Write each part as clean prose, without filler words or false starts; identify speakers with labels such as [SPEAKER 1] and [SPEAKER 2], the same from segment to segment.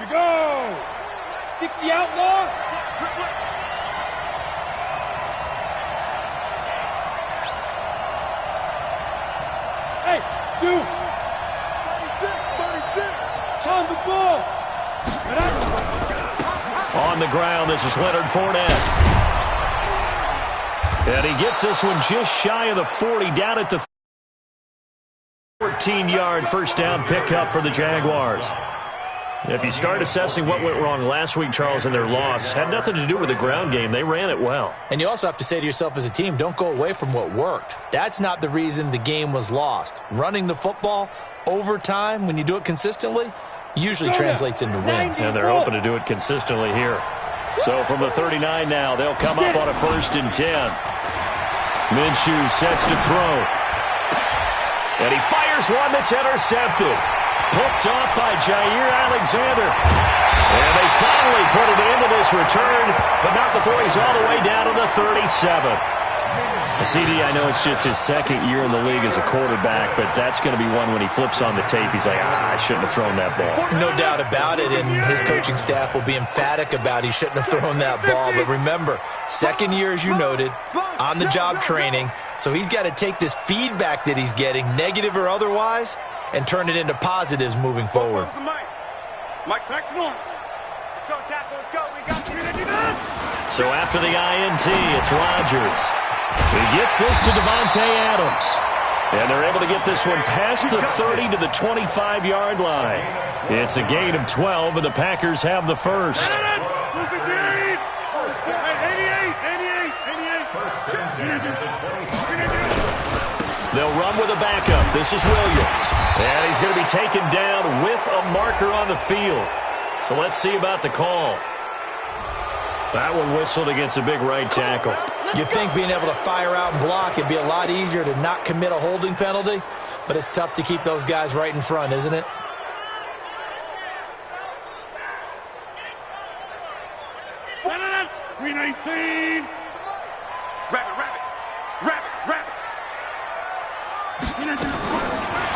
[SPEAKER 1] we go. 60 outlaw. Hey, shoot. 36. On the ball.
[SPEAKER 2] On the ground, this is Leonard Fournette. And he gets this one just shy of the 40, down at the 14-yard first down pickup for the Jaguars. If you start assessing what went wrong last week, Charles, in their loss, had nothing to do with the ground game. They ran it well.
[SPEAKER 3] And you also have to say to yourself as a team, don't go away from what worked. That's not the reason the game was lost. Running the football over time, when you do it consistently, usually translates into wins.
[SPEAKER 2] And they're hoping to do it consistently here. So from the 39 now, they'll come up on a 1st and 10. Minshew sets to throw. And he fires one that's intercepted. Picked off by Jair Alexander. And they finally put it into this return, but not before he's all the way down to the 37. CD, I know it's just his second year in the league as a quarterback, but that's going to be one when he flips on the tape. He's like, I shouldn't have thrown that ball.
[SPEAKER 3] No doubt about it, and his coaching staff will be emphatic about he shouldn't have thrown that ball. But remember, second year, as you noted, on-the-job training, so he's got to take this feedback that he's getting, negative or otherwise, and turn it into positives moving forward.
[SPEAKER 2] So after the INT, it's Rodgers. He gets this to Devontae Adams. And they're able to get this one past the 30 to the 25-yard line. It's a gain of 12, and the Packers have the first. They'll run with a backup. This is Williams. And he's going to be taken down with a marker on the field. So let's see about the call. That one whistled against a big right tackle.
[SPEAKER 3] You'd think being able to fire out and block, it'd be a lot easier to not commit a holding penalty, but it's tough to keep those guys right in front, isn't it?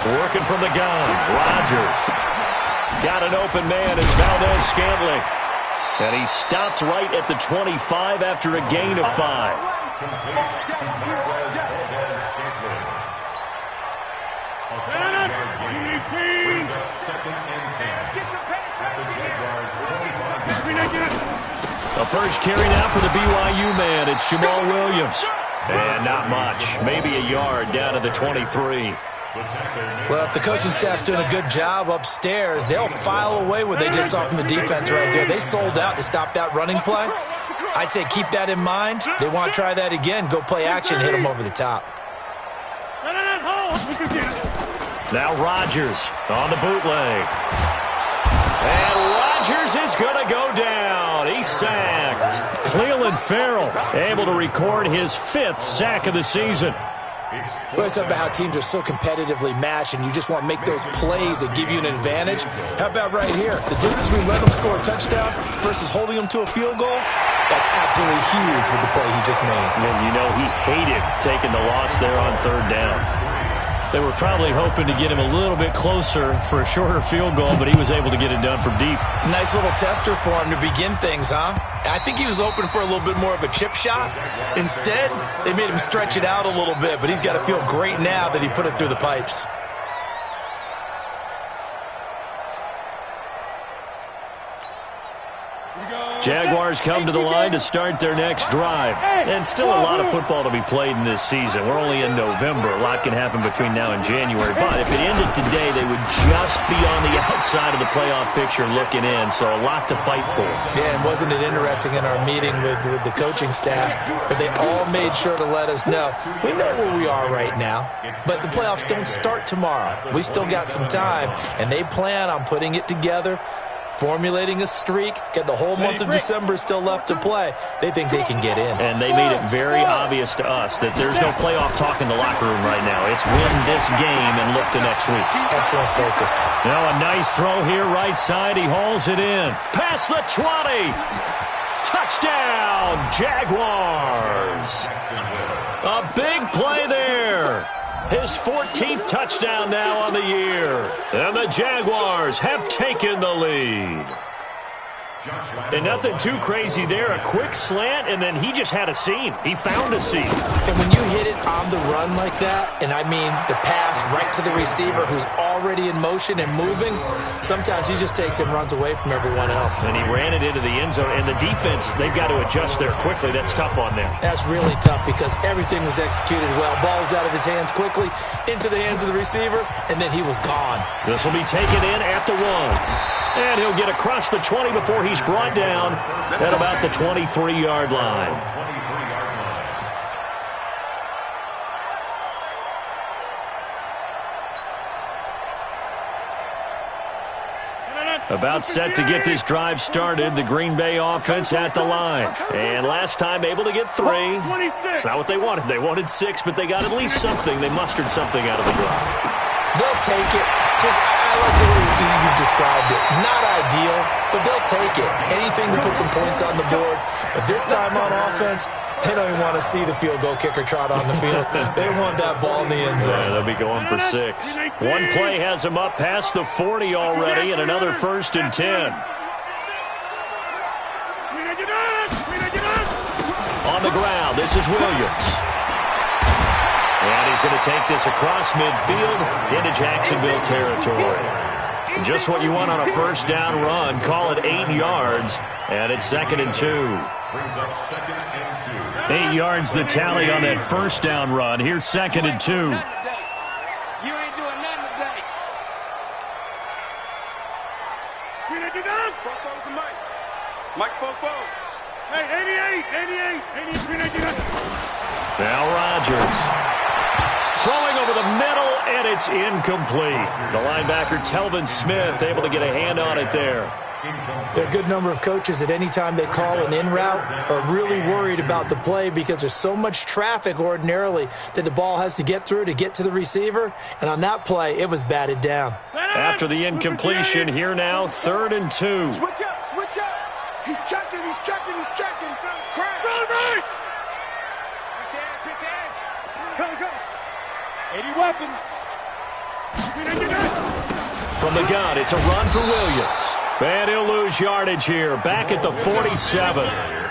[SPEAKER 2] Working from the gun, Rodgers. Got an open man, it's Valdez-Scantling. And he stopped right at the 25 after a gain of 5. The first carry now for the BYU man. It's Jamal Williams. And not much. Maybe a yard down to the 23.
[SPEAKER 3] Well, if the coaching staff's doing a good job upstairs, they'll file away what they just saw from the defense right there. They sold out to stop that running play. I'd say keep that in mind. They want to try that again. Go play action, hit them over the top.
[SPEAKER 2] Now Rodgers on the bootleg. And Rodgers is going to go down. He's sacked. Cleveland Farrell able to record his 5th sack of the season.
[SPEAKER 3] Well, it's about how teams are so competitively matched, and you just want to make those plays that give you an advantage. How about right here? The difference between letting them score a touchdown versus holding them to a field goal, that's absolutely huge with the play he just made.
[SPEAKER 2] And you know he hated taking the loss there on 3rd down. They were probably hoping to get him a little bit closer for a shorter field goal, but he was able to get it done from deep.
[SPEAKER 3] Nice little tester for him to begin things, huh? I think he was open for a little bit more of a chip shot. Instead, they made him stretch it out a little bit, but he's got to feel great now that he put it through the pipes.
[SPEAKER 2] Jaguars come to the line to start their next drive. And still a lot of football to be played in this season. We're only in November. A lot can happen between now and January. But if it ended today, they would just be on the outside of the playoff picture looking in. So a lot to fight for.
[SPEAKER 3] Yeah, and wasn't it interesting in our meeting with the coaching staff that they all made sure to let us know, we know where we are right now, but the playoffs don't start tomorrow. We still got some time, and they plan on putting it together, formulating a streak, get the whole month of December still left to play. They think they can get in.
[SPEAKER 2] And they made it very obvious to us that there's no playoff talk in the locker room right now. It's win this game and look to next week.
[SPEAKER 3] Excellent focus.
[SPEAKER 2] Now a nice throw here right side. He hauls it in. Past the 20. Touchdown, Jaguars. A big play there. His 14th touchdown now on the year. And the Jaguars have taken the lead. And nothing too crazy there. A quick slant, and then he just had a seam. He found a seam.
[SPEAKER 3] And when you hit it on the run like that, and I mean the pass right to the receiver who's already in motion and moving, sometimes he just takes and runs away from everyone else.
[SPEAKER 2] And he ran it into the end zone. And the defense, they've got to adjust there quickly. That's tough on them.
[SPEAKER 3] That's really tough because everything was executed well. Ball was out of his hands quickly, into the hands of the receiver, and then he was gone.
[SPEAKER 2] This will be taken in at the 1. And he'll get across the 20 before he's brought down at about the 23-yard line. About set to get this drive started, the Green Bay offense at the line. And last time able to get 3. It's not what they wanted. They wanted 6, but they got at least something. They mustered something out of the drive.
[SPEAKER 3] They'll take it. I like the way you've described it. Not ideal, but they'll take it. Anything to put some points on the board. But this time on offense, they don't even want to see the field goal kicker trot on the field. They want that ball in the end zone.
[SPEAKER 2] Yeah, they'll be going for 6. One play has them up past the 40 already, and another 1st and 10. On the ground, this is Williams. And he's going to take this across midfield into Jacksonville territory. Just what you want on a first down run. Call it 8 yards, and it's 2nd and 2. 8 yards the tally on that first down run. Here's 2nd and 2.
[SPEAKER 1] You ain't doing nothing today. Mike spoke. Hey, 88.
[SPEAKER 2] Now Rodgers. Throwing over the middle, and it's incomplete. The linebacker, Telvin Smith, able to get a hand on it there.
[SPEAKER 3] There are a good number of coaches at any time they call an in route are really worried about the play because there's so much traffic ordinarily that the ball has to get through to get to the receiver. And on that play, it was batted down.
[SPEAKER 2] After the incompletion, here now, 3rd and 2.
[SPEAKER 1] Switch up. He's checking. Crack. Right. Take the edge. Go. 80 weapons.
[SPEAKER 2] From the gun, it's a run for Williams. And he'll lose yardage here, back at the 47.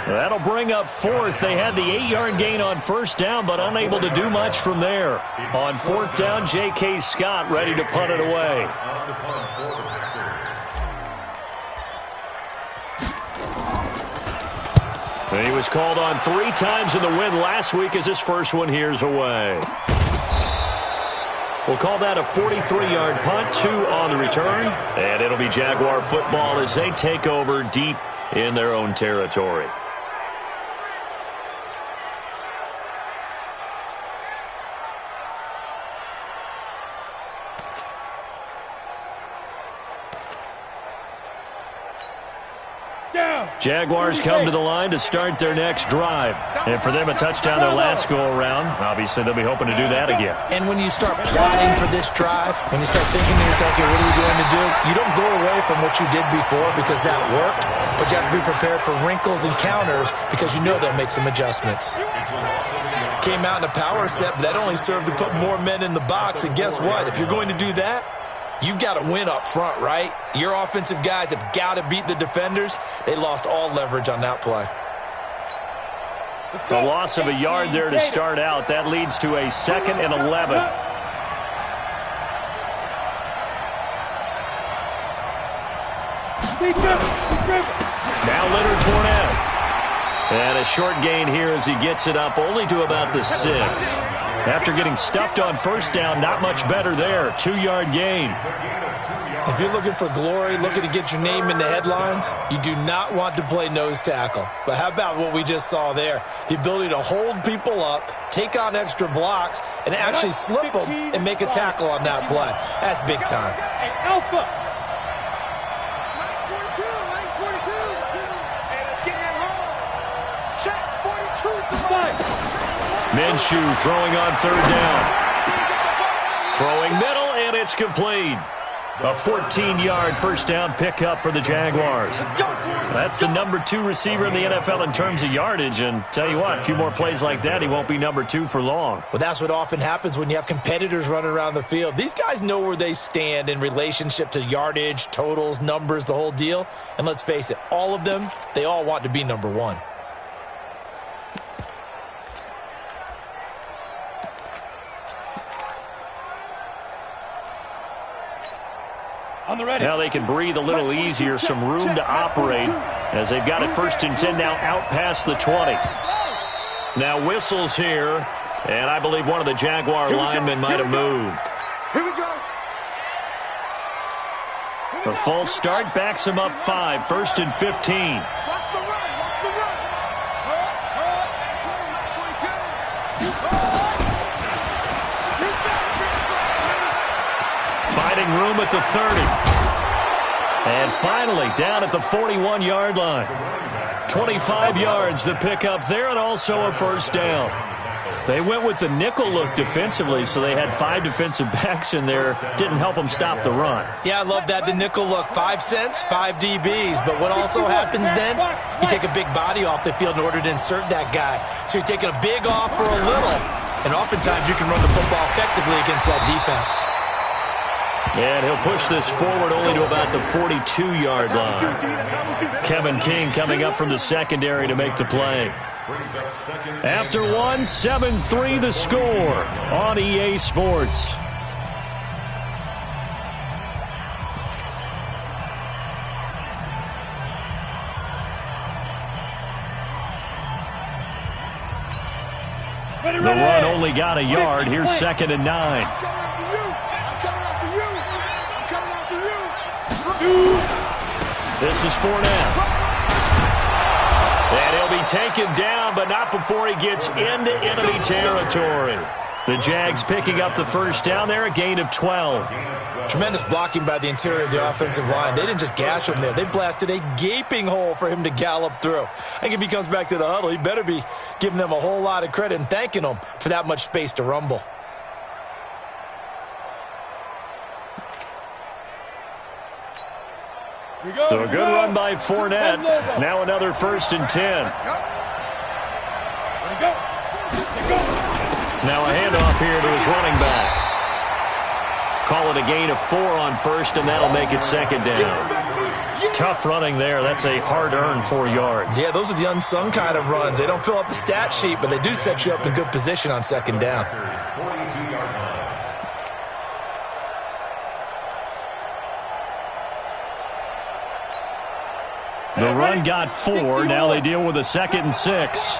[SPEAKER 2] That'll bring up 4th. They had the 8-yard gain on first down, but unable to do much from there. On 4th down, J.K. Scott ready to punt it away. And he was called on 3 times in the win last week as his first one here's away. We'll call that a 43-yard punt, 2 on the return. And it'll be Jaguar football as they take over deep in their own territory. Jaguars come to the line to start their next drive. And for them, a touchdown their last go-around. Obviously, they'll be hoping to do that again.
[SPEAKER 3] And when you start plotting for this drive, when you start thinking to yourself, okay, what are we going to do? You don't go away from what you did before because that worked, but you have to be prepared for wrinkles and counters because you know they'll make some adjustments. Came out in a power set, but that only served to put more men in the box. And guess what? If you're going to do that, you've got to win up front, right? Your offensive guys have got to beat the defenders. They lost all leverage on that play.
[SPEAKER 2] The loss of a yard there to start out. That leads to a 2nd and 11. Now Leonard Fournette. And a short gain here as he gets it up only to about the 6. After getting stuffed on first down, not much better there. 2-yard gain.
[SPEAKER 3] If you're looking for glory, looking to get your name in the headlines, you do not want to play nose tackle. But how about what we just saw there? The ability to hold people up, take on extra blocks, and actually slip them and make a tackle on that play. That's big time.
[SPEAKER 1] Hey, Alpha. Nice 42. Hey, let's get that home. Check 42.
[SPEAKER 2] Minshew throwing on 3rd down. Throwing middle, and it's complete. A 14-yard first down pickup for the Jaguars. That's the number 2 receiver in the NFL in terms of yardage. And tell you what, a few more plays like that, he won't be number 2 for long.
[SPEAKER 3] Well, that's what often happens when you have competitors running around the field. These guys know where they stand in relationship to yardage, totals, numbers, the whole deal. And let's face it, all of them, they all want to be number 1.
[SPEAKER 2] Now they can breathe a little easier, some room to operate as they've got it 1st and 10 now out past the 20. Now whistles here, and I believe one of the Jaguar linemen might have moved.
[SPEAKER 1] Here we go.
[SPEAKER 2] The false start backs him up 5, 1st and 15.
[SPEAKER 1] Watch the run. Watch the run.
[SPEAKER 2] Finding room at the 30. And finally down at the 41-yard line. 25 yards the pickup there, and also a first down. They went with the nickel look defensively, so they had 5 defensive backs in there. Didn't help them stop the run.
[SPEAKER 3] Yeah, I love that, the nickel look. 5 cents, 5 DBs. But what also happens then, you take a big body off the field in order to insert that guy. So you're taking a big off for a little. And oftentimes you can run the football effectively against that defense.
[SPEAKER 2] And he'll push this forward only to about the 42-yard line. Kevin King coming up from the secondary to make the play. After 1, 7-3 the score on EA Sports. The run only got a yard. Here's 2nd and 9. This is Fournette. And he'll be taken down, but not before he gets into enemy territory. The Jags picking up the first down there, a gain of 12.
[SPEAKER 3] Tremendous blocking by the interior of the offensive line. They didn't just gash him there. They blasted a gaping hole for him to gallop through. I think if he comes back to the huddle, he better be giving them a whole lot of credit and thanking them for that much space to rumble.
[SPEAKER 2] So a good run by Fournette. Now another 1st and 10. Now a handoff here to his running back. Call it a gain of 4 on 1st, and that'll make it 2nd down. Tough running there. That's a hard-earned 4 yards.
[SPEAKER 3] Yeah, those are the unsung kind of runs. They don't fill up the stat sheet, but they do set you up in good position on 2nd down.
[SPEAKER 2] The run got 4. Now they deal with a 2nd and 6.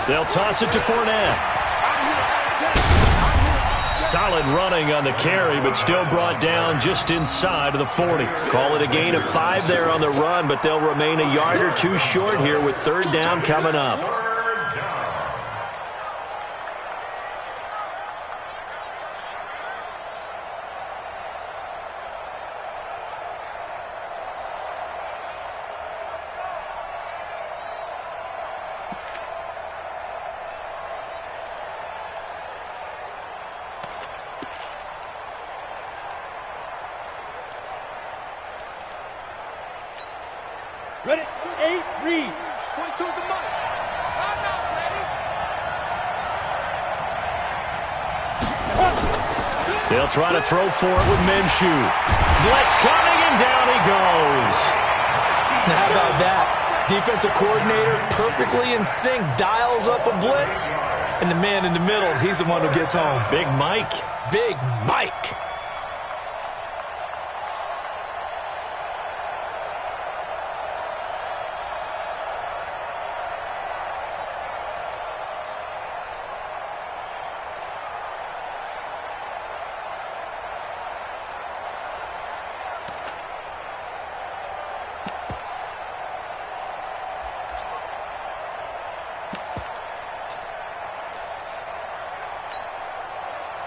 [SPEAKER 2] They'll toss it to Fournette. Solid running on the carry, but still brought down just inside of the 40. Call it a gain of 5 there on the run, but they'll remain a yard or 2 short here with 3rd down coming up.
[SPEAKER 1] Ready? 8, read. 22 at the mic. I'm not ready.
[SPEAKER 2] They'll try to throw for it with Minshew. Blitz coming, and down he goes.
[SPEAKER 3] Now, how about that? Defensive coordinator perfectly in sync, dials up a blitz, and the man in the middle, he's the one who gets home.
[SPEAKER 2] Big Mike.
[SPEAKER 3] Big Mike.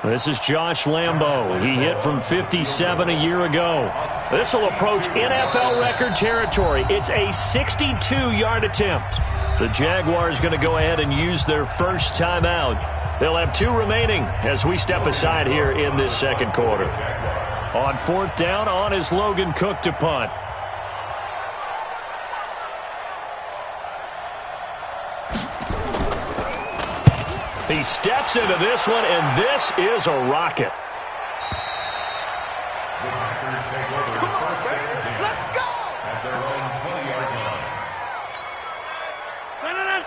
[SPEAKER 2] This is Josh Lambo. He hit from 57 a year ago. This will approach NFL record territory. It's a 62-yard attempt. The Jaguars going to go ahead and use their first timeout They'll have 2 remaining as we step aside here in this second quarter. On 4th down, on is Logan Cook to punt. He steps into this one, and this is a rocket.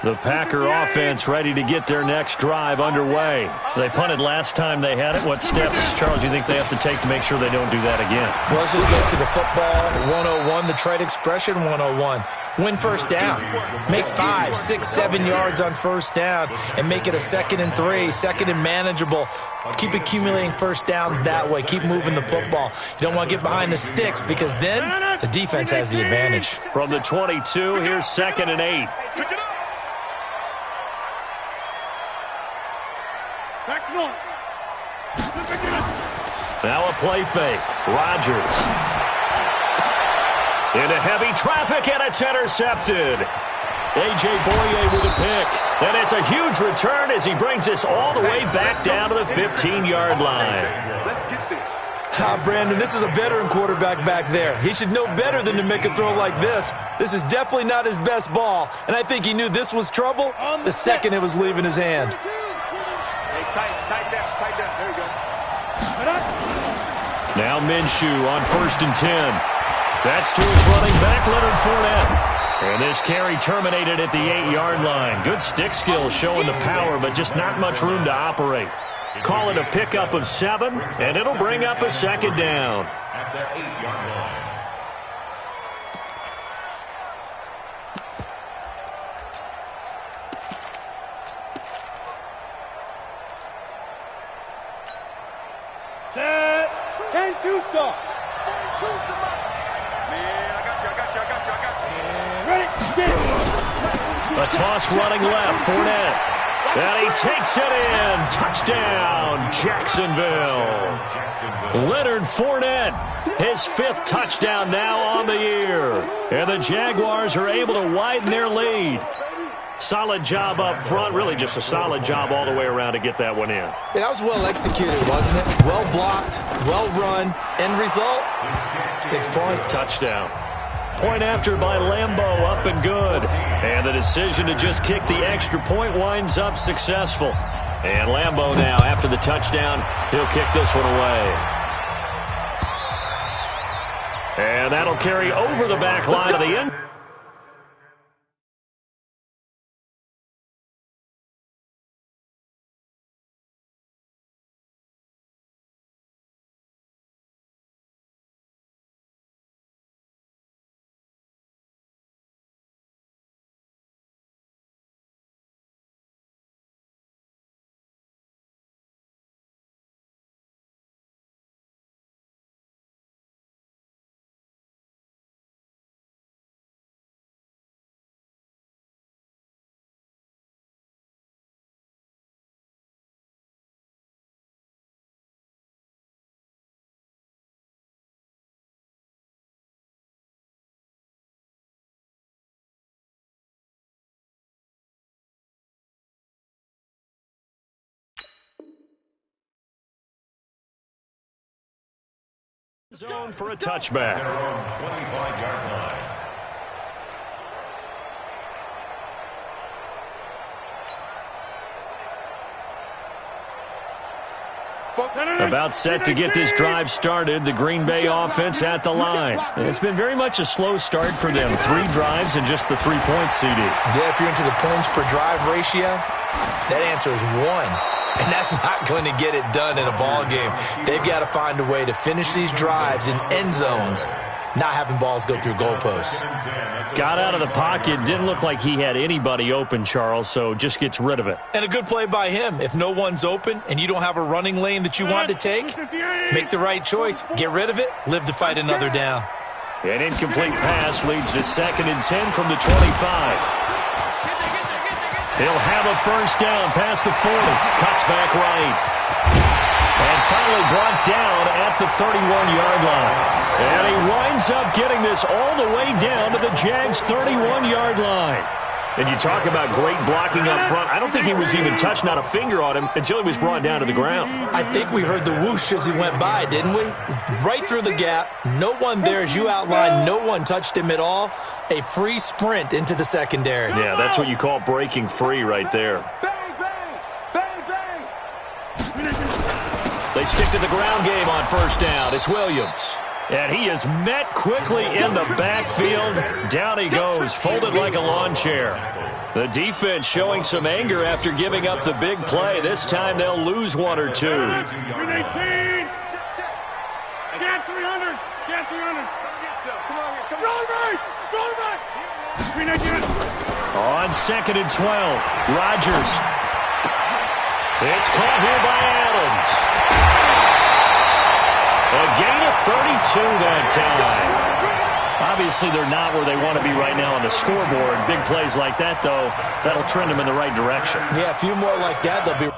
[SPEAKER 2] The Packer offense ready to get their next drive underway. They punted last time they had it. What steps, Charles, you think they have to take to make sure they don't do that again?
[SPEAKER 3] Well, let's just go to the football 101, the trade expression 101. Win first down. Make 5, 6, 7 yards on first down and make it a 2nd and 3, 2nd and manageable. Keep accumulating first downs that way. Keep moving the football. You don't want to get behind the sticks because then the defense has the advantage.
[SPEAKER 2] From the 22, here's 2nd and 8. Now a play fake. Rodgers. Into heavy traffic, and it's intercepted. A.J. Boye with a pick. And it's a huge return as he brings us all the way back down to the 15-yard line.
[SPEAKER 1] Let's get this.
[SPEAKER 3] Brandon, this is a veteran quarterback back there. He should know better than to make a throw like this. This is definitely not his best ball, and I think he knew this was trouble the second it was leaving his hand.
[SPEAKER 1] Hey, tight down. There you go.
[SPEAKER 2] Now Minshew on 1st and 10. That's to his running back, Leonard Fournette. And this carry terminated at the 8-yard line. Good stick skills showing the power, but just not much room to operate. Call it a pickup of 7, and it'll bring up a 2nd down.
[SPEAKER 4] At their 8-yard line.
[SPEAKER 1] Set. 10-2 stop. Man, I got you. Ready, get it.
[SPEAKER 2] A toss running left, Fournette. And he takes it in. Touchdown, Jacksonville. Leonard Fournette, his 5th touchdown now on the year. And the Jaguars are able to widen their lead. Solid job up front, really just a solid job all the way around to get that one in.
[SPEAKER 3] Yeah, that was well executed, wasn't it? Well blocked, well run. End result, 6 points.
[SPEAKER 2] Touchdown. Point after by Lambeau, up and good. And the decision to just kick the extra point winds up successful. And Lambeau now, after the touchdown, he'll kick this one away. And that'll carry over the back line of the end. Zone for a touchback.
[SPEAKER 4] 25-yard line.
[SPEAKER 2] About set to get this drive started, the Green Bay offense at the line. It's been very much a slow start for them. 3 drives and just the 3 points, CD.
[SPEAKER 3] Yeah, if you're into the points per drive ratio, that answer is 1. And that's not going to get it done in a ball game. They've got to find a way to finish these drives in end zones, not having balls go through goalposts.
[SPEAKER 2] Got out of the pocket. Didn't look like he had anybody open, Charles, so just gets rid of it.
[SPEAKER 3] And a good play by him. If no one's open and you don't have a running lane that you want to take, make the right choice. Get rid of it. Live to fight another down.
[SPEAKER 2] An incomplete pass leads to 2nd and 10 from the 25. He'll have a first down past the 40. Cuts back right. And finally brought down at the 31-yard line. And he winds up getting this all the way down to the Jags' 31-yard line. And you talk about great blocking up front. I don't think he was even touched, not a finger on him, until he was brought down to the ground.
[SPEAKER 3] I think we heard the whoosh as he went by, didn't we? Right through the gap. No one there, as you outlined. No one touched him at all. A free sprint into the secondary.
[SPEAKER 2] Yeah, that's what you call breaking free right there. They stick to the ground game on first down. It's Williams. And he is met quickly in the backfield. Down he goes, folded like a lawn chair. The defense showing some anger after giving up the big play. This time they'll lose one or two.
[SPEAKER 1] Get 300. Get 300. Come on,
[SPEAKER 2] On 2nd and 12, Rodgers. It's caught here by Adams. A gain of 32 that time. Obviously, they're not where they want to be right now on the scoreboard. Big plays like that, though, that'll trend them in the right direction.
[SPEAKER 3] Yeah, a few more like that, they'll be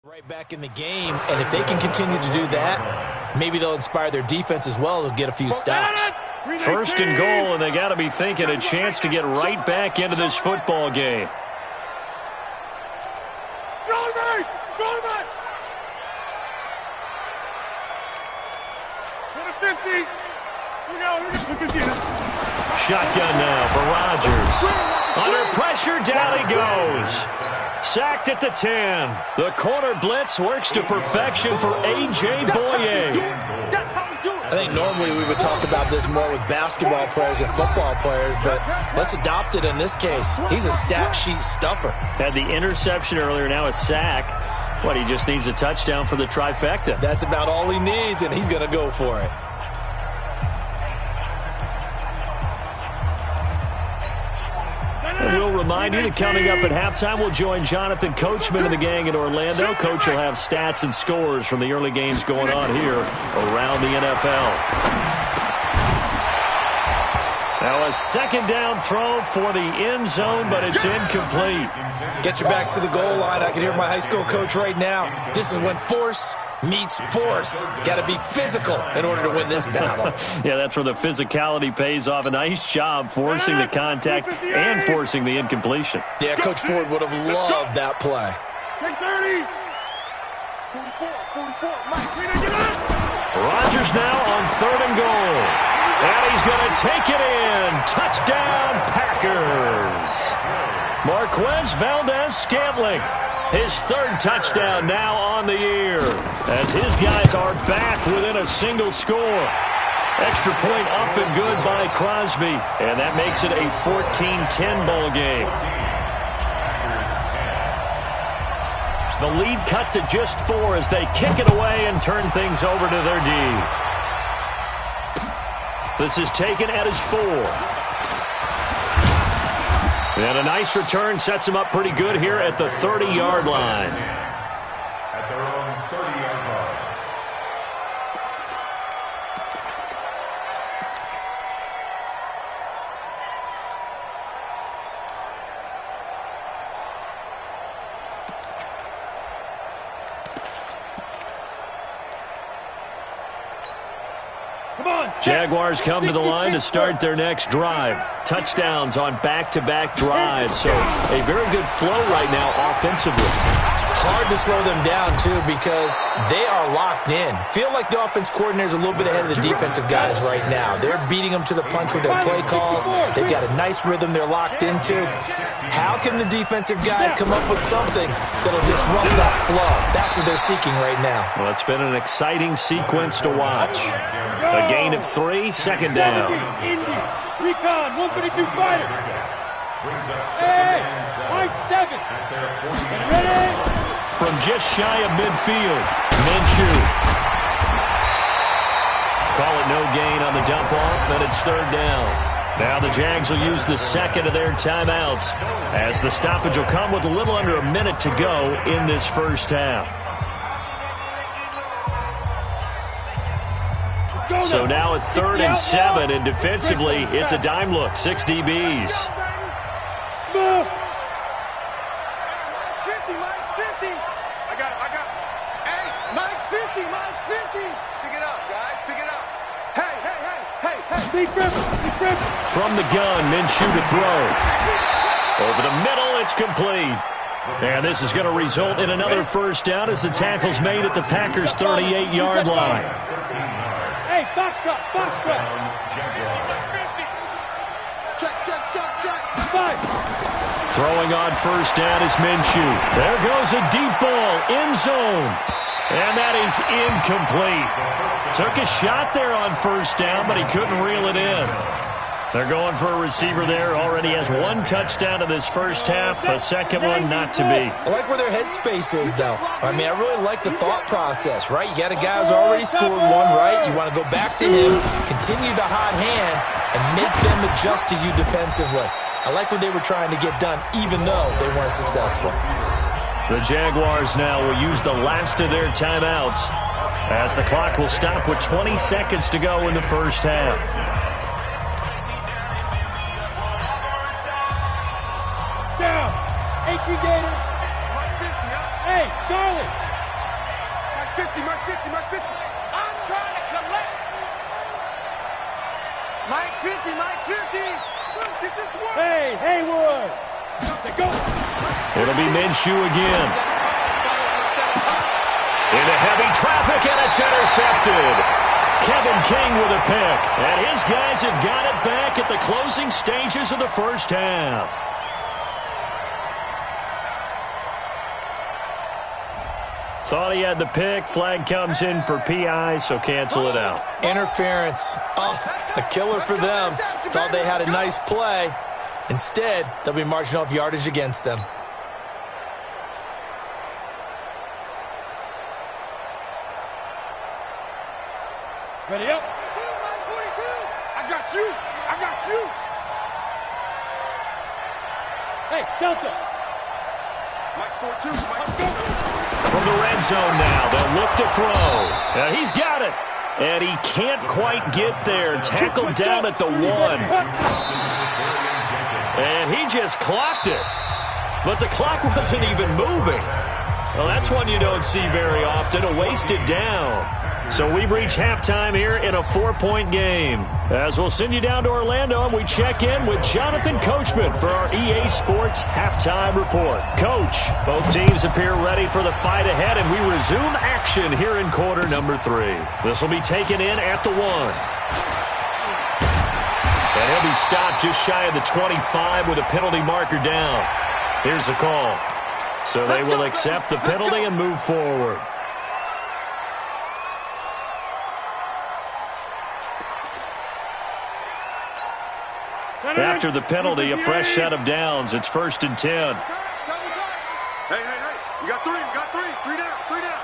[SPEAKER 3] right back in the game. And if they can continue to do that, maybe they'll inspire their defense as well to get a few stops.
[SPEAKER 2] 1st and goal, and they got to be thinking a chance to get right back into this football game. Shotgun now for Rodgers. Under pressure, down he goes. Sacked at the 10. The corner blitz works to perfection for A.J. Boye.
[SPEAKER 3] I think normally we would talk about this more with basketball players and football players, but let's adopt it in this case. He's a stat sheet stuffer.
[SPEAKER 2] Had the interception earlier, now a sack. What, he just needs a touchdown for the trifecta.
[SPEAKER 3] That's about all he needs, and he's going to go for it.
[SPEAKER 2] And we'll remind you that coming up at halftime, we'll join Jonathan Coachman and the gang in Orlando. Coach will have stats and scores from the early games going on here around the NFL. Now a 2nd down throw for the end zone, but it's incomplete.
[SPEAKER 3] Get your backs to the goal line. I can hear my high school coach right now. This is when force meets force. Got to be physical in order to win this battle.
[SPEAKER 2] Yeah, that's where the physicality pays off. A nice job forcing the contact and forcing the incompletion.
[SPEAKER 3] Yeah, Coach Ford would have loved that play.
[SPEAKER 1] 30. 44.
[SPEAKER 2] Rodgers now on 3rd and goal. And he's going to take it in. Touchdown, Packers. Marquez Valdez-Scantling. His 3rd touchdown now on the year as his guys are back within a single score. Extra point up and good by Crosby, and that makes it a 14-10 ball game. The lead cut to just 4 as they kick it away and turn things over to their D. This is taken at his 4. And a nice return sets him up pretty good here at the 30-yard line.
[SPEAKER 4] At their own 30-yard line.
[SPEAKER 2] Jaguars come to the line to start their next drive. Touchdowns on back-to-back drives, so a very good flow right now offensively.
[SPEAKER 3] Hard to slow them down, too, because they are locked in. Feel like the offense coordinator is a little bit ahead of the defensive guys right now. They're beating them to the punch with their play calls. They've got a nice rhythm they're locked into. How can the defensive guys come up with something that'll disrupt that flow? That's what they're seeking right now.
[SPEAKER 2] Well, it's been an exciting sequence to watch. A gain of 3, 2nd down.
[SPEAKER 1] Recon, 152 fighter. Hey, high 7. Ready?
[SPEAKER 2] From just shy of midfield, Minshew. Call it no gain on the dump-off, and it's 3rd down. Now the Jags will use the 2nd of their timeouts as the stoppage will come with a little under a minute to go in this first half. So now at 3rd and 7, and defensively, it's a dime look, 6 DBs. From the gun, Minshew to throw. Over the middle, it's complete. And this is going to result in another first down as the tackle's made at the Packers' 38-yard line.
[SPEAKER 1] Hey, box drop. Check.
[SPEAKER 2] Throwing on first down is Minshew. There goes a deep ball, end zone. And that is incomplete. Took a shot there on first down, but he couldn't reel it in. They're going for a receiver there. Already has one touchdown in this first half. A second one not to be.
[SPEAKER 3] I like where their headspace is, though. I mean, I really like the thought process, right? You got a guy who's already scored one, right? You want to go back to him, continue the hot hand, and make them adjust to you defensively. I like what they were trying to get done, even though they weren't successful.
[SPEAKER 2] The Jaguars now will use the last of their timeouts as the clock will stop with 20 seconds to go in the first half.
[SPEAKER 1] Down. Gator. Hey, Charlie. Mark 50. I'm trying to collect. Mike 50. Hey, Haywood. Go.
[SPEAKER 2] It'll be Minshew again. Into heavy traffic, and it's intercepted. Kevin King with a pick. And his guys have got it back at the closing stages of the first half. Thought he had the pick. Flag comes in for PI, so cancel it out.
[SPEAKER 3] Interference. Oh, a killer for them. Thought they had a nice play. Instead, they'll be marching off yardage against them.
[SPEAKER 1] Ready up. 42. I got you. Hey, Delta. Mike 42. Let's go.
[SPEAKER 2] From the red zone now, they'll look to throw. He's got it. And he can't quite get there. Tackled down at the 1. And he just clocked it. But the clock wasn't even moving. Well, that's one you don't see very often, a wasted down. So we've reached halftime here in a 4-point game. As we'll send you down to Orlando, and we check in with Jonathan Coachman for our EA Sports Halftime Report. Coach, both teams appear ready for the fight ahead, and we resume action here in quarter number 3. This will be taken in at the 1. And he'll be stopped just shy of the 25 with a penalty marker down. Here's the call. So they will accept the penalty and move forward. After the penalty, a fresh set of downs. It's 1st and 10.
[SPEAKER 1] Hey. We got three. Three down.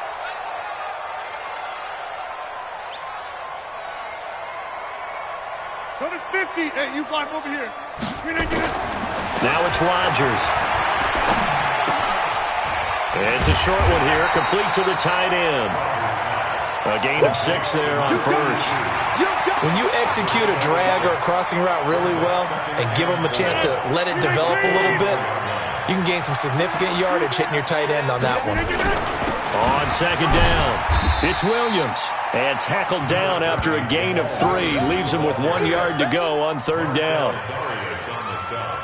[SPEAKER 1] So it's 50. Hey, you block over here.
[SPEAKER 2] Now it's Rodgers. It's a short one here, complete to the tight end. A gain of 6 there on first.
[SPEAKER 3] When you execute a drag or a crossing route really well and give them a chance to let it develop a little bit, you can gain some significant yardage hitting your tight end on that one.
[SPEAKER 2] On second down, it's Williams. And tackled down after a gain of 3. Leaves him with 1 yard to go on third down.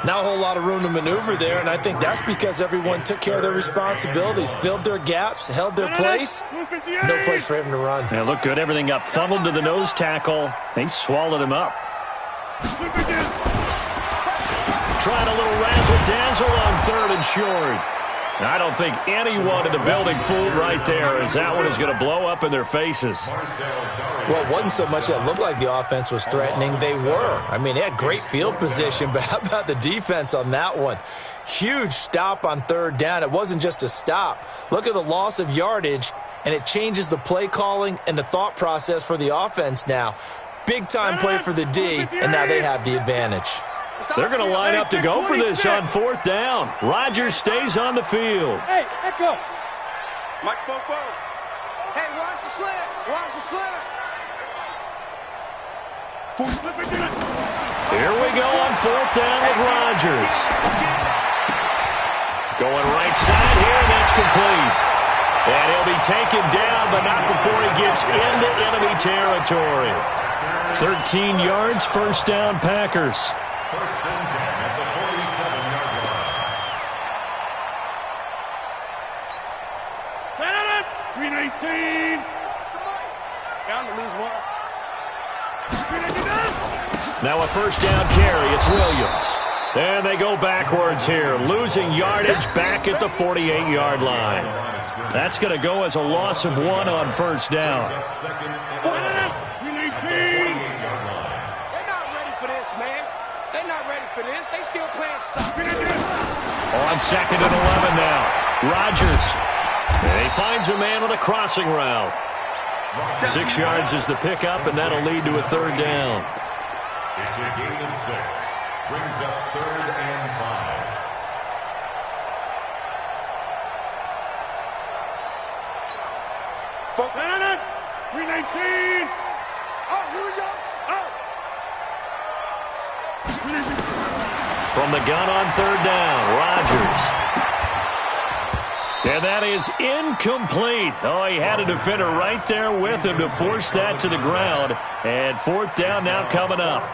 [SPEAKER 3] Not a whole lot of room to maneuver there, and I think that's because everyone took care of their responsibilities, filled their gaps, held their place. No place for him to run.
[SPEAKER 2] Yeah, looked good. Everything got funneled to the nose tackle. They swallowed him up. Trying a little razzle-dazzle on 3rd and short. I don't think anyone in the building fooled right there, as that one is going to blow up in their faces.
[SPEAKER 3] Well, it wasn't so much that it looked like the offense was threatening. They were. I mean, they had great field position, but how about the defense on that one? Huge stop on 3rd down. It wasn't just a stop. Look at the loss of yardage, and it changes the play calling and the thought process for the offense now. Big-time play for the D, and now they have the advantage.
[SPEAKER 2] They're going to line up to go for this on 4th down. Rodgers stays on the field.
[SPEAKER 1] Hey, echo. Mike spoke forward. Hey, watch the slant.
[SPEAKER 2] Here we go on 4th down with Rodgers. Going right side here, and that's complete. And he'll be taken down, but not before he gets into enemy territory. 13 yards, first down, Packers.
[SPEAKER 4] First and 10 at the 47-yard line.
[SPEAKER 1] 319. Down to lose one.
[SPEAKER 2] Now a first down carry. It's Williams. And they go backwards here, losing yardage back at the 48-yard line. That's going to go as a loss of 1 on first down.
[SPEAKER 1] They're not ready for this. They still playing soccer.
[SPEAKER 2] On second and 11 now. Rodgers. And he finds a man on a crossing route. 6 yards is the pickup, and that'll lead to a third down.
[SPEAKER 4] It's a gain of 6. Brings up 3rd and 5.
[SPEAKER 1] Folks, 319. Oh, here we go.
[SPEAKER 2] From the gun on third down, Rodgers. And that is incomplete. Oh, he had a defender right there with him to force that to the ground. And fourth down now coming up.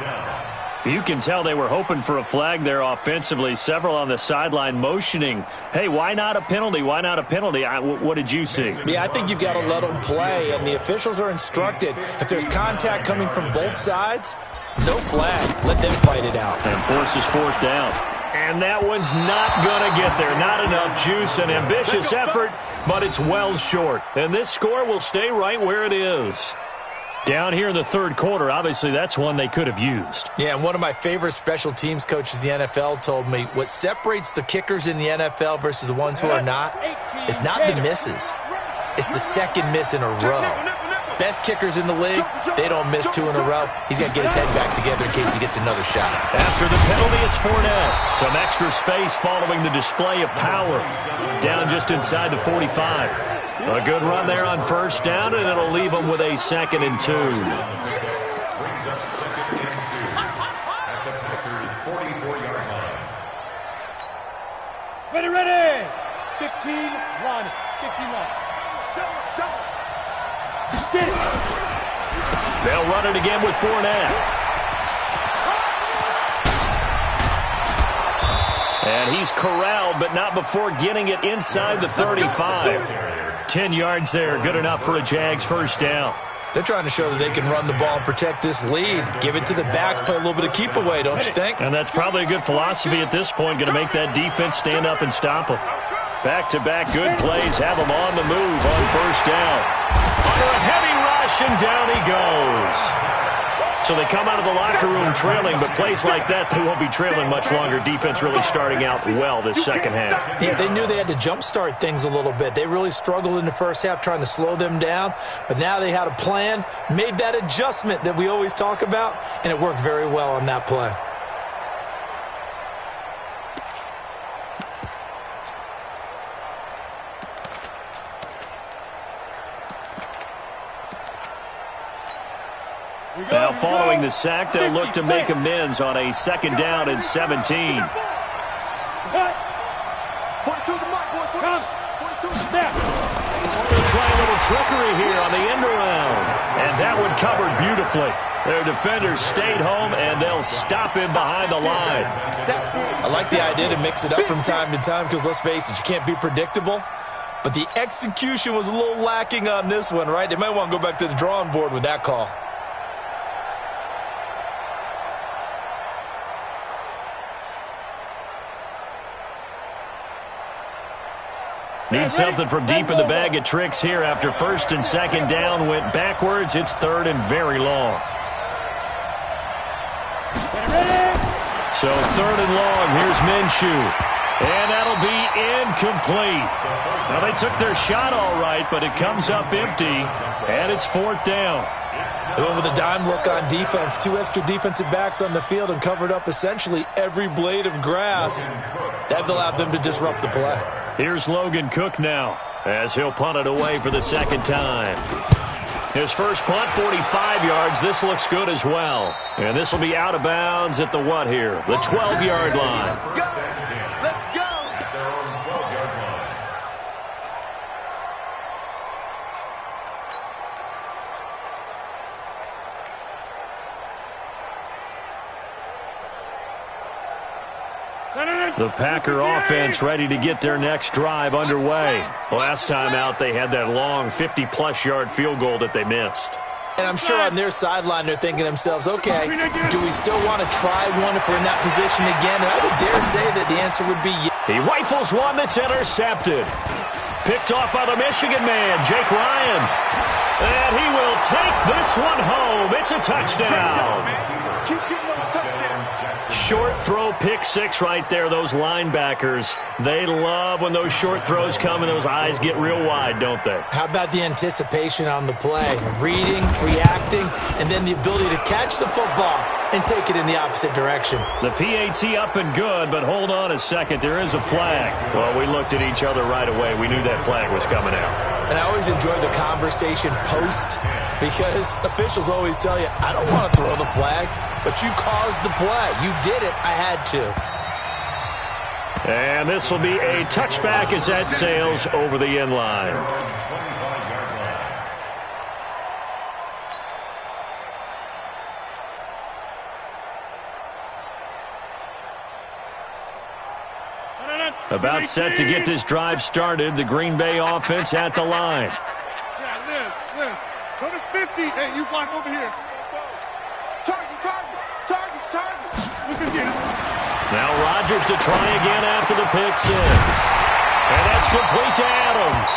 [SPEAKER 2] You can tell they were hoping for a flag there offensively. Several on the sideline motioning, hey, why not a penalty? Why not a penalty? What did you see?
[SPEAKER 3] Yeah, I think you've got to let them play, and the officials are instructed. If there's contact coming from both sides, no flag. Let them fight it out.
[SPEAKER 2] And forces fourth down. And that one's not going to get there. Not enough juice. An ambitious effort, but it's well short. And this score will stay right where it is. Down here in the third quarter, obviously that's one they could have used.
[SPEAKER 3] Yeah, and one of my favorite special teams coaches in the NFL told me what separates the kickers in the NFL versus the ones who are not is not the misses. It's the second miss in a row. Best kickers in the league, they don't miss 2 in a row. He's got to get his head back together in case he gets another shot.
[SPEAKER 2] After the penalty, it's Fournette. Some extra space following the display of power. Down just inside the 45. A good run there on first down, and it'll leave them with a 2nd and 2.
[SPEAKER 4] Brings up 2nd and 2 at the Packers' 44-yard line.
[SPEAKER 1] Ready. 15-1. 15-1. Get it.
[SPEAKER 2] They'll run it again with Fournette. And he's corralled, but not before getting it inside the 35. 10 yards there, good enough for a Jags first down.
[SPEAKER 3] They're trying to show that they can run the ball and protect this lead. Give it to the backs, play a little bit of keep away, don't you think?
[SPEAKER 2] And that's probably a good philosophy at this point, going to make that defense stand up and stop them. Back-to-back good plays, have them on the move on first down. Under a heavy rush, and down he goes. So they come out of the locker room trailing, but plays like that, they won't be trailing much longer. Defense really starting out well this second half.
[SPEAKER 3] Yeah, they knew they had to jumpstart things a little bit. They really struggled in the first half trying to slow them down, but now they had a plan, made that adjustment that we always talk about, and it worked very well on that play.
[SPEAKER 2] Now following the sack, they'll look to make amends on a 2nd down and 17.
[SPEAKER 1] 42 to the mark, boys. 42 to snap.
[SPEAKER 2] They'll try a little trickery here on the end around. And that one covered beautifully. Their defenders stayed home, and they'll stop him behind the line.
[SPEAKER 3] I like the idea to mix it up from time to time because, let's face it, you can't be predictable. But the execution was a little lacking on this one, right? They might want to go back to the drawing board with that call.
[SPEAKER 2] Need something from deep in the bag of tricks here after 1st and 2nd down went backwards. It's 3rd and very long. So 3rd and long. Here's Minshew. And that'll be incomplete. Now they took their shot all right, but it comes up empty. And it's 4th down.
[SPEAKER 3] They went with a dime look on defense. 2 extra defensive backs on the field and covered up essentially every blade of grass. That allowed them to disrupt the play.
[SPEAKER 2] Here's Logan Cook now as he'll punt it away for the 2nd time. His first punt, 45 yards. This looks good as well. And this will be out of bounds at the what here? The 12-yard line.
[SPEAKER 1] Let's go.
[SPEAKER 4] At their own 12-yard line.
[SPEAKER 2] The Packer offense ready to get their next drive underway. Last time out, they had that long 50-plus yard field goal that they missed.
[SPEAKER 3] And I'm sure on their sideline they're thinking to themselves, okay, do we still want to try one if we're in that position again? And I would dare say that the answer would be yes.
[SPEAKER 2] He rifles one that's intercepted. Picked off by the Michigan man, Jake Ryan. And he will take this one home. It's a touchdown.
[SPEAKER 1] Keep getting those touchdowns.
[SPEAKER 2] Short throw, pick six right there. Those linebackers, they love when those short throws come and those eyes get real wide, don't they?
[SPEAKER 3] How about the anticipation on the play? Reading, reacting, and then the ability to catch the football and take it in the opposite direction.
[SPEAKER 2] The PAT up and good, but hold on a second. There is a flag. Well, we looked at each other right away. We knew that flag was coming out.
[SPEAKER 3] And I always enjoy the conversation post because officials always tell you, I don't want to throw the flag, but you caused the play. You did it. I had to.
[SPEAKER 2] And this will be a touchback as that sails over the end line. About set to get this drive started. The Green Bay offense at the line.
[SPEAKER 1] Yeah, Liz. Go to 50. Hey, you block over here. Target. Look again.
[SPEAKER 2] Now Rodgers to try again after the pick six. And that's complete to Adams.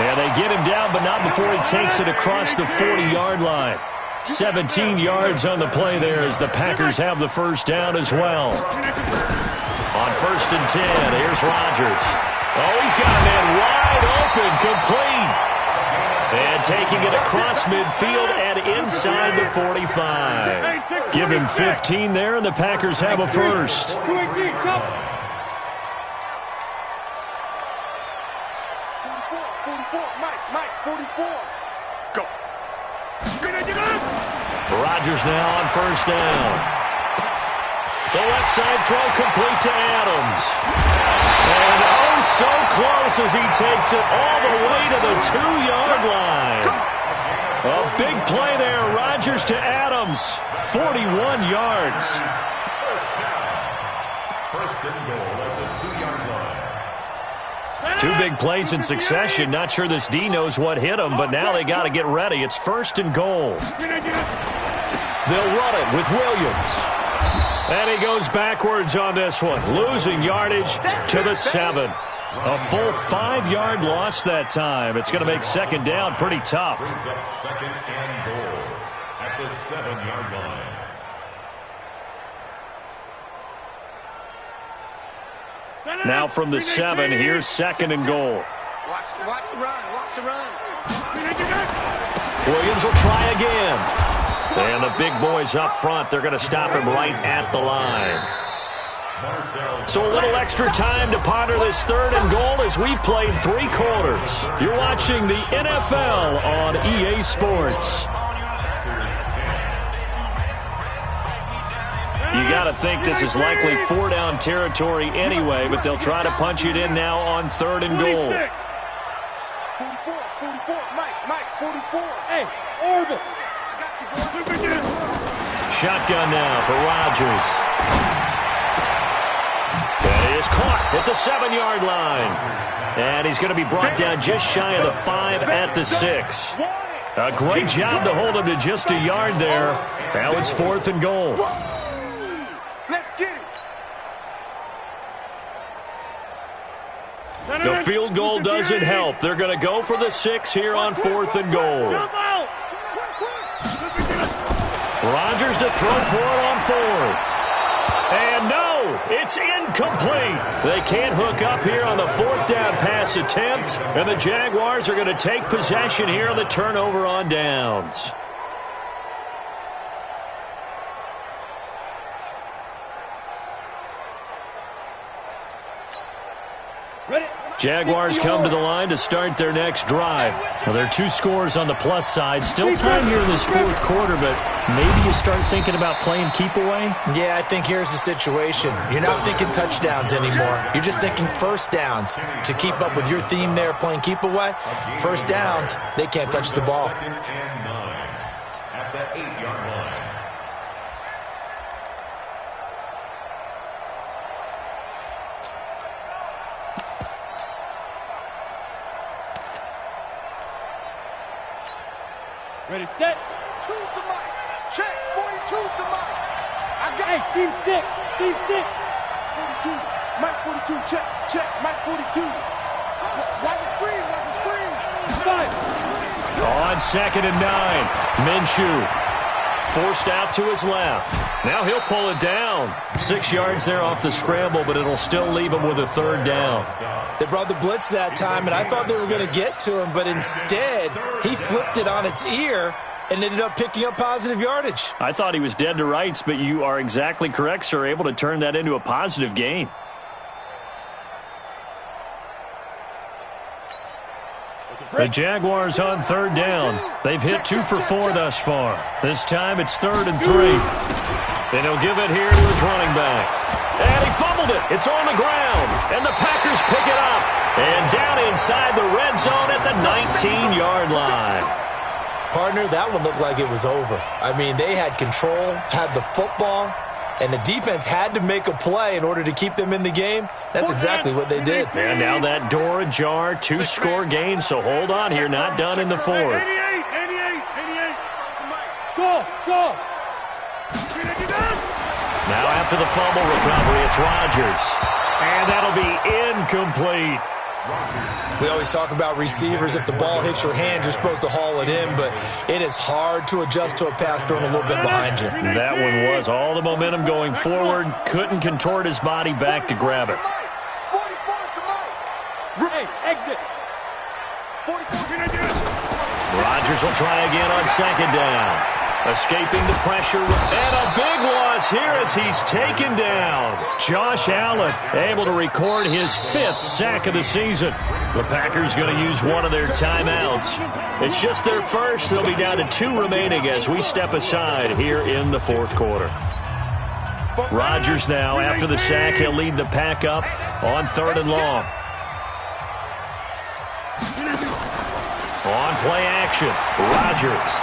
[SPEAKER 2] And they get him down, but not before he takes it across the 40-yard line. 17 yards on the play there as the Packers have the first down as well. On 1st and 10, here's Rodgers. Oh, he's got a man wide open, complete. And taking it across midfield and inside the 45. Give him 15 there, and the Packers have a first.
[SPEAKER 1] 218, jump. 44, Mike, 44. Go.
[SPEAKER 2] Rodgers now on first down. The left side throw complete to Adams. And oh, so close as he takes it all the way to the 2-yard line. A big play there. Rodgers to Adams. 41 yards.
[SPEAKER 4] First and goal at the 2-yard line.
[SPEAKER 2] Two big plays in succession. Not sure this D knows what hit him, but now they got to get ready. It's 1st and goal. They'll run it with Williams. And he goes backwards on this one, losing yardage to the 7. A full 5-yard loss that time. It's going to make second down pretty tough.
[SPEAKER 4] Brings up second and goal at the 7-yard line.
[SPEAKER 2] Now from the 7, here's 2nd and goal.
[SPEAKER 1] Watch the run.
[SPEAKER 2] Williams will try again. And the big boys up front, they're going to stop him right at the line. So a little extra time to ponder this 3rd and goal as we played 3 quarters. You're watching the NFL on EA Sports. You got to think this is likely 4-down territory anyway, but they'll try to punch it in now on 3rd and goal.
[SPEAKER 1] 44, Mike, 44. Hey, Orville.
[SPEAKER 2] Shotgun now for Rodgers. And he is caught at the 7-yard line. And he's going to be brought down just shy of the 5 at the 6. A great job to hold him to just a yard there. Now it's 4th and goal.
[SPEAKER 1] Let's get it.
[SPEAKER 2] The field goal doesn't help. They're going to go for the 6 here on 4th and goal. Rodgers to throw for it on 4th. And no, it's incomplete. They can't hook up here on the 4th down pass attempt. And the Jaguars are going to take possession here on the turnover on downs. Jaguars come to the line to start their next drive. Well, there are 2 scores on the plus side. Still time here in this 4th quarter, but maybe you start thinking about playing keep away?
[SPEAKER 3] Yeah, I think here's the situation. You're not thinking touchdowns anymore. You're just thinking first downs. To keep up with your theme there, playing keep away, first downs, they can't touch the ball.
[SPEAKER 4] 2nd and 9 at the 8-yard line.
[SPEAKER 1] Ready, set. Two's the mic. Check. 42's the mic. I got it. Team 6. Team 6. 42. Mike 42. Check. Check. Mike 42. Watch the screen. Watch the screen. 5.
[SPEAKER 2] On 2nd and 9. Minshew forced out to his left. Now he'll pull it down. 6 yards there off the scramble, but it'll still leave him with a 3rd down.
[SPEAKER 3] They brought the blitz that time, and I thought they were going to get to him, but instead he flipped it on its ear and ended up picking up positive yardage.
[SPEAKER 2] I thought he was dead to rights, but you are exactly correct, sir. Able to turn that into a positive gain. The Jaguars on 3rd down. They've hit 2 for 4 thus far. This time it's 3rd and 3. And he'll give it here to his running back. And he fumbled it. It's on the ground. And the Packers pick it up. And down inside the red zone at the 19-yard line.
[SPEAKER 3] Partner, that one looked like it was over. I mean, they had control, had the football, and the defense had to make a play in order to keep them in the game. That's exactly what they did.
[SPEAKER 2] And now that door ajar, 2-score game, so hold on here, not done in the 4th.
[SPEAKER 1] 88. Go.
[SPEAKER 2] Now after the fumble recovery, it's Rodgers. And that'll be incomplete.
[SPEAKER 3] We always talk about receivers. If the ball hits your hand, you're supposed to haul it in, but it is hard to adjust to a pass thrown a little bit behind you.
[SPEAKER 2] That one was all the momentum going forward. Couldn't contort his body back to grab it.
[SPEAKER 1] 44's the mic. Hey, exit. 44.
[SPEAKER 2] Rodgers will try again on 2nd down. Escaping the pressure, and a big loss here as he's taken down. Josh Allen able to record his 5th sack of the season. The Packers going to use one of their timeouts. It's just their first. They'll be down to 2 remaining as we step aside here in the 4th quarter. Rodgers now, after the sack, he'll lead the pack up on 3rd and long. On play action, Rodgers.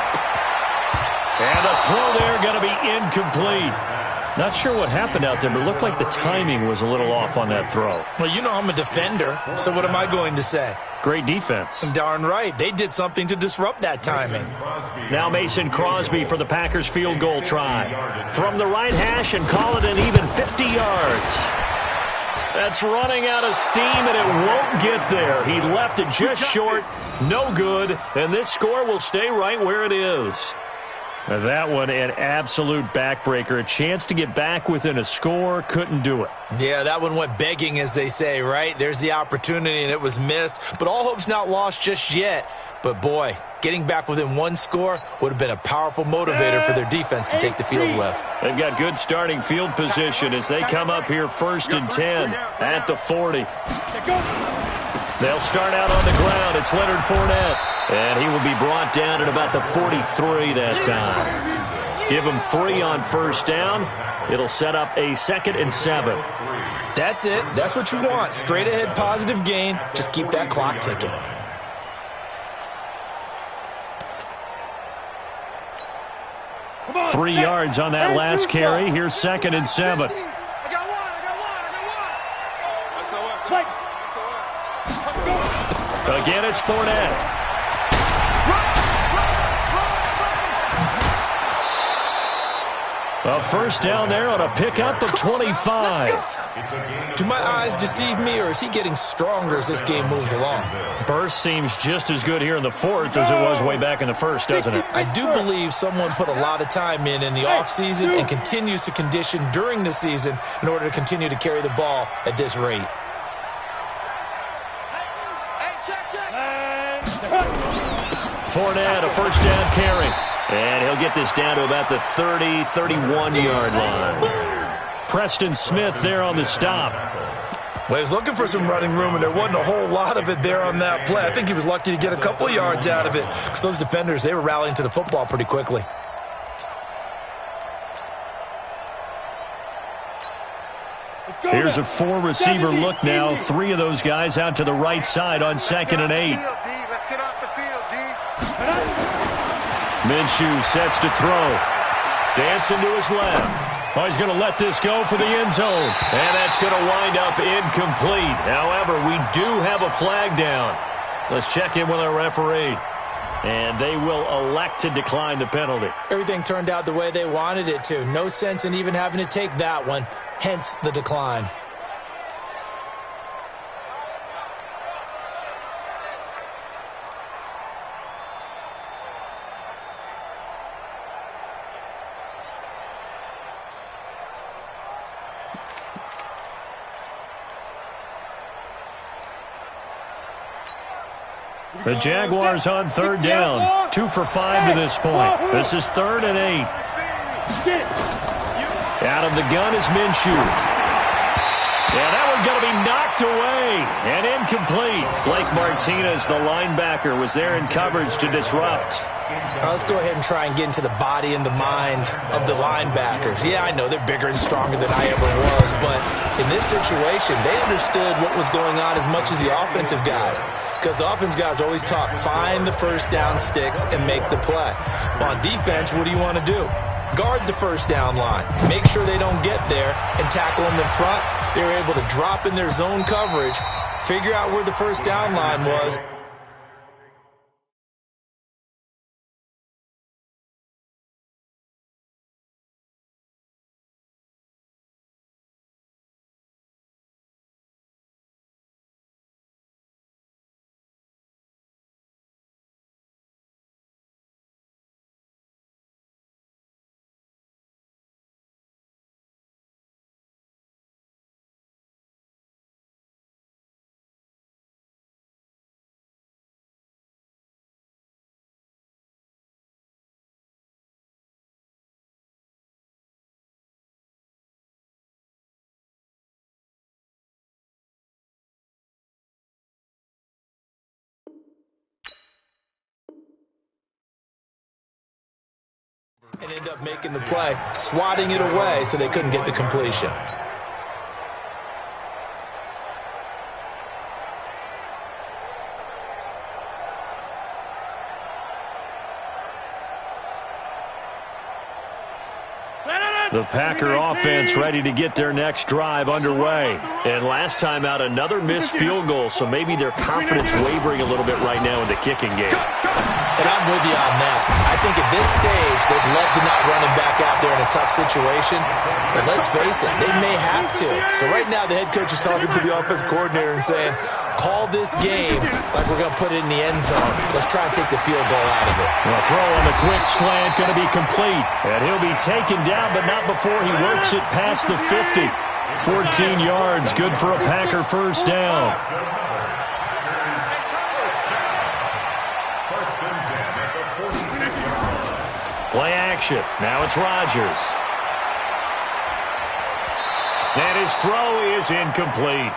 [SPEAKER 2] And the throw there going to be incomplete. Not sure what happened out there, but it looked like the timing was a little off on that throw.
[SPEAKER 3] Well, you know I'm a defender, so what am I going to say?
[SPEAKER 2] Great defense.
[SPEAKER 3] Darn right. They did something to disrupt that timing.
[SPEAKER 2] Now Mason Crosby for the Packers field goal try. From the right hash and call it an even 50 yards. That's running out of steam, and it won't get there. He left it just short. No good, and this score will stay right where it is. Now that one, an absolute backbreaker. A chance to get back within a score, couldn't do it.
[SPEAKER 3] Yeah, that one went begging, as they say, right? There's the opportunity, and it was missed. But all hope's not lost just yet. But, boy, getting back within 1 score would have been a powerful motivator for their defense to take the field with.
[SPEAKER 2] They've got good starting field position as they come up here 1st and 10 at the 40. They'll start out on the ground. It's Leonard Fournette. And he will be brought down at about the 43 that time. Give him 3 on 1st down. It'll set up a 2nd and 7.
[SPEAKER 3] That's it. That's what you want. Straight ahead positive gain. Just keep that clock ticking.
[SPEAKER 1] Come on,
[SPEAKER 2] 3 yards on that last carry. Here's 2nd and 7.
[SPEAKER 1] I got one.
[SPEAKER 2] Again, it's Fournette. A 1st down there on a pickup of 25.
[SPEAKER 3] Do my eyes deceive me, or is he getting stronger as this game moves along?
[SPEAKER 2] Burst seems just as good here in the 4th as it was way back in the 1st, doesn't it?
[SPEAKER 3] I do believe someone put a lot of time in the offseason and continues to condition during the season in order to continue to carry the ball at this rate.
[SPEAKER 2] Fournette, a 1st down carry. And he'll get this down to about the 30, 31-yard line. Preston Smith there on the stop.
[SPEAKER 3] Well, he was looking for some running room, and there wasn't a whole lot of it there on that play. I think he was lucky to get a couple of yards out of it because those defenders, they were rallying to the football pretty quickly.
[SPEAKER 2] Here's a 4-receiver look now. 3 of those guys out to the right side on 2nd and 8.
[SPEAKER 1] Let's get off the field, D.
[SPEAKER 2] Minshew sets to throw. Dancing to his left. Oh, he's going to let this go for the end zone. And that's going to wind up incomplete. However, we do have a flag down. Let's check in with our referee. And they will elect to decline the penalty.
[SPEAKER 3] Everything turned out the way they wanted it to. No sense in even having to take that one. Hence the decline.
[SPEAKER 2] The Jaguars on third down. 2 for 5 to this point. This is 3rd and 8. Out of the gun is Minshew. Yeah, that one's going to be knocked away and incomplete. Blake Martinez, the linebacker, was there in coverage to disrupt.
[SPEAKER 3] Now let's go ahead and try and get into the body and the mind of the linebackers. Yeah, I know they're bigger and stronger than I ever was, but in this situation, they understood what was going on as much as the offensive guys. Because the offense guys always taught, find the first down sticks and make the play. On defense, what do you want to do? Guard the first down line. Make sure they don't get there and tackle them in front. They were able to drop in their zone coverage, figure out where the first down line was. And end up making the play, swatting it away so they couldn't get the completion.
[SPEAKER 2] The Packer offense ready to get their next drive underway. And last time out, another missed field goal, so maybe their confidence wavering a little bit right now in the kicking game.
[SPEAKER 3] And I'm with you on that. I think at this stage, they'd love to not run him back out there in a tough situation. But let's face it, they may have to. So right now, the head coach is talking to the offense coordinator and saying, call this game like we're going to put it in the end zone. Let's try and take the field goal out of it.
[SPEAKER 2] The throw on the quick slant going to be complete. And he'll be taken down, but not before he works it past the 50. 14 yards, good for a Packer first down. Play action. Now it's Rodgers. And his throw is incomplete.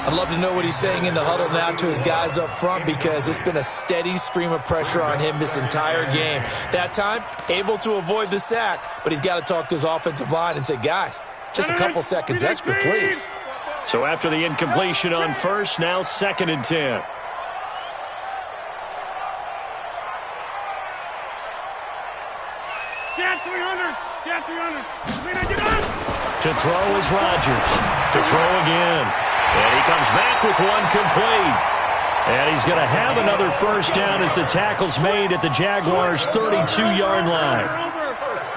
[SPEAKER 3] I'd love to know what he's saying in the huddle now to his guys up front, because it's been a steady stream of pressure on him this entire game. That time, able to avoid the sack, but he's got to talk to his offensive line and say, guys, just a couple seconds extra, please.
[SPEAKER 2] So after the incompletion on first, now 2nd and 10. To throw is Rodgers. To throw again. And he comes back with one complete. And he's going to have another first down as the tackle's made at the Jaguars' 32-yard line.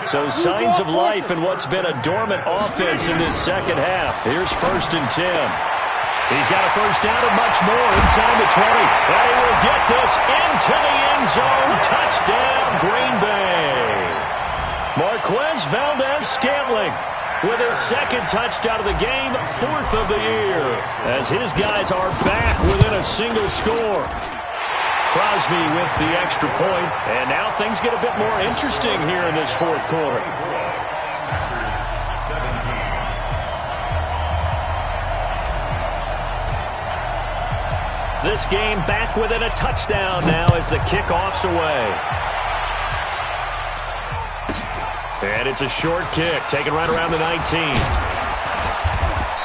[SPEAKER 2] So signs of life in what's been a dormant offense in this second half. Here's 1st and 10. He's got a first down and much more inside the 20. And he will get this into the end zone. Touchdown, Green Bay. Marquez Valdez-Scantling with his 2nd touchdown of the game, 4th of the year, as his guys are back within a single score. Crosby with the extra point, and now things get a bit more interesting here in this 4th quarter. This game back within a touchdown now as the kickoff's away. And it's a short kick, taken right around the 19.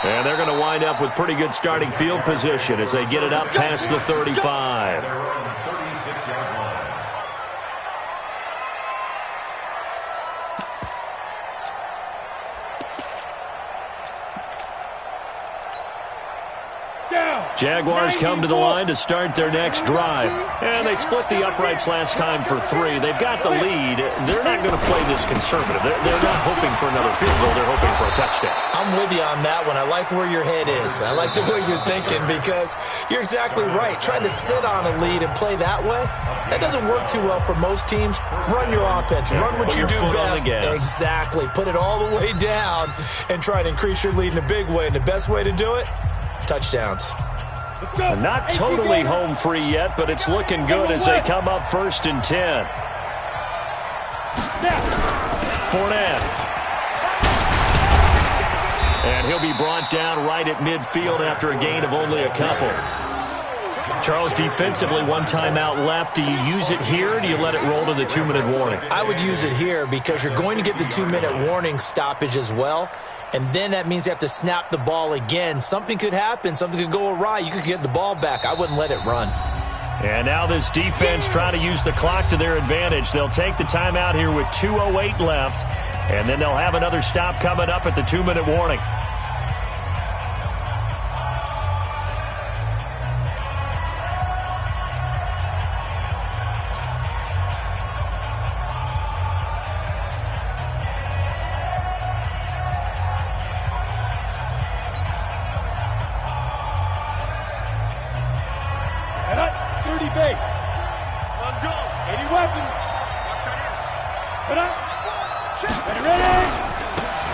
[SPEAKER 2] And they're going to wind up with pretty good starting field position as they get it up past the 35. Jaguars come to the line to start their next drive. And they split the uprights last time for 3. They've got the lead. They're not going to play this conservative. They're not hoping for another field goal. They're hoping for a touchdown.
[SPEAKER 3] I'm with you on that one. I like where your head is. I like the way you're thinking because you're exactly right. Trying to sit on a lead and play that way, that doesn't work too well for most teams. Run your offense. Run what you do best. Exactly. Put it all the way down and try to increase your lead in a big way. And the best way to do it, touchdowns.
[SPEAKER 2] Not totally home free yet, but it's looking good as they come up 1st and 10. Fournette. And he'll be brought down right at midfield after a gain of only a couple. Charles, defensively, 1 timeout left. Do you use it here, or do you let it roll to the 2-minute warning?
[SPEAKER 3] I would use it here because you're going to get the 2-minute warning stoppage as well. And then that means you have to snap the ball again. Something could happen. Something could go awry. You could get the ball back. I wouldn't let it run.
[SPEAKER 2] And now this defense trying to use the clock to their advantage. They'll take the timeout here with 2:08 left. And then they'll have another stop coming up at the 2-minute warning.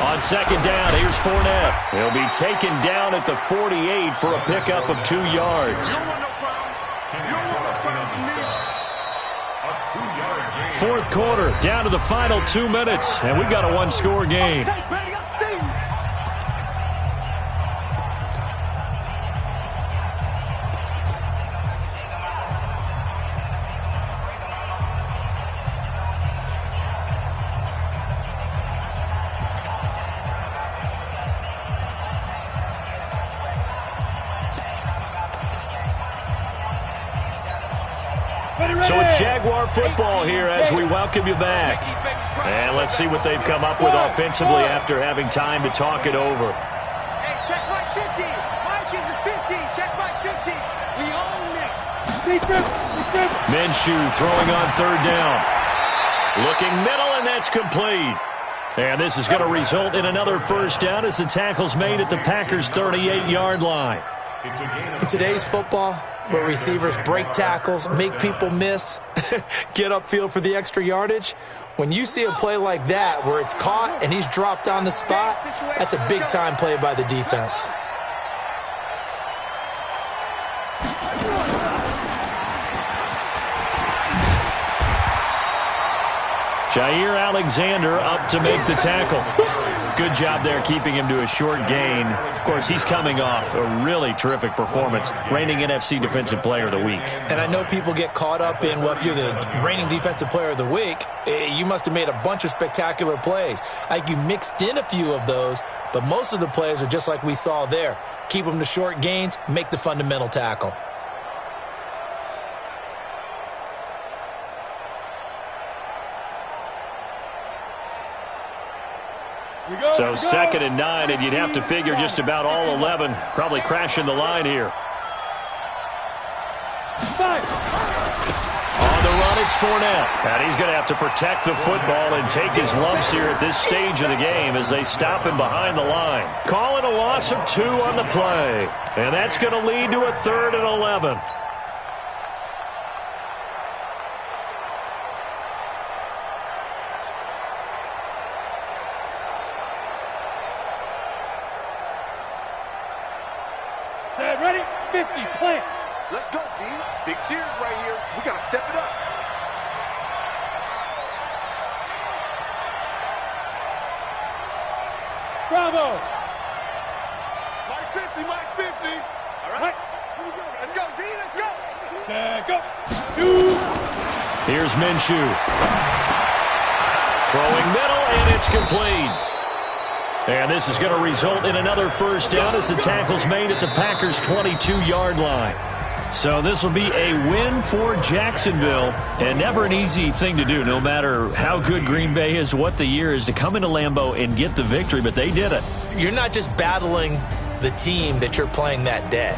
[SPEAKER 2] On 2nd down, here's Fournette. He'll be taken down at the 48 for a pickup of 2 yards. 4th quarter, down to the final 2 minutes, and we've got a 1-score game. So it's Jaguar football here as we welcome you back. And let's see what they've come up with offensively after having time to talk it over.
[SPEAKER 1] Hey, check Mike 50. Mike is a 50. Check Mike 50. We own it.
[SPEAKER 2] Minshew throwing on 3rd down. Looking middle, and that's complete. And this is going to result in another 1st down as the tackle's made at the Packers' 38-yard line.
[SPEAKER 3] In today's football, where receivers break tackles, make people miss, get upfield for the extra yardage, when you see a play like that where it's caught and he's dropped on the spot, that's a big-time play by the defense.
[SPEAKER 2] Jair Alexander up to make the tackle. Good job there keeping him to a short gain. Of course, he's coming off a really terrific performance, reigning NFC Defensive Player of the Week.
[SPEAKER 3] And I know people get caught up in, well, if you're the reigning Defensive Player of the Week, you must have made a bunch of spectacular plays. Like you mixed in a few of those, but most of the plays are just like we saw there. Keep them to short gains, make the fundamental tackle.
[SPEAKER 2] So 2nd and 9, and you'd have to figure just about all 11 probably crashing the line here. On the run, it's Fournette. And he's going to have to protect the football and take his lumps here at this stage of the game as they stop him behind the line. Calling a loss of 2 on the play. And that's going to lead to a 3rd and 11.
[SPEAKER 1] Ready? 50, plant. Let's go, D. Big series right here. We got to step it up. Bravo. Mike 50, Mike 50. All right. Here we go. Let's go, D. Let's go. Check up. 2.
[SPEAKER 2] Here's Minshew. Throwing middle, and it's complete. And this is going to result in another 1st down as the tackle's made at the Packers' 22-yard line. So this will be a win for Jacksonville, and never an easy thing to do, no matter how good Green Bay is, what the year is, to come into Lambeau and get the victory, but they did it.
[SPEAKER 3] You're not just battling the team that you're playing that day.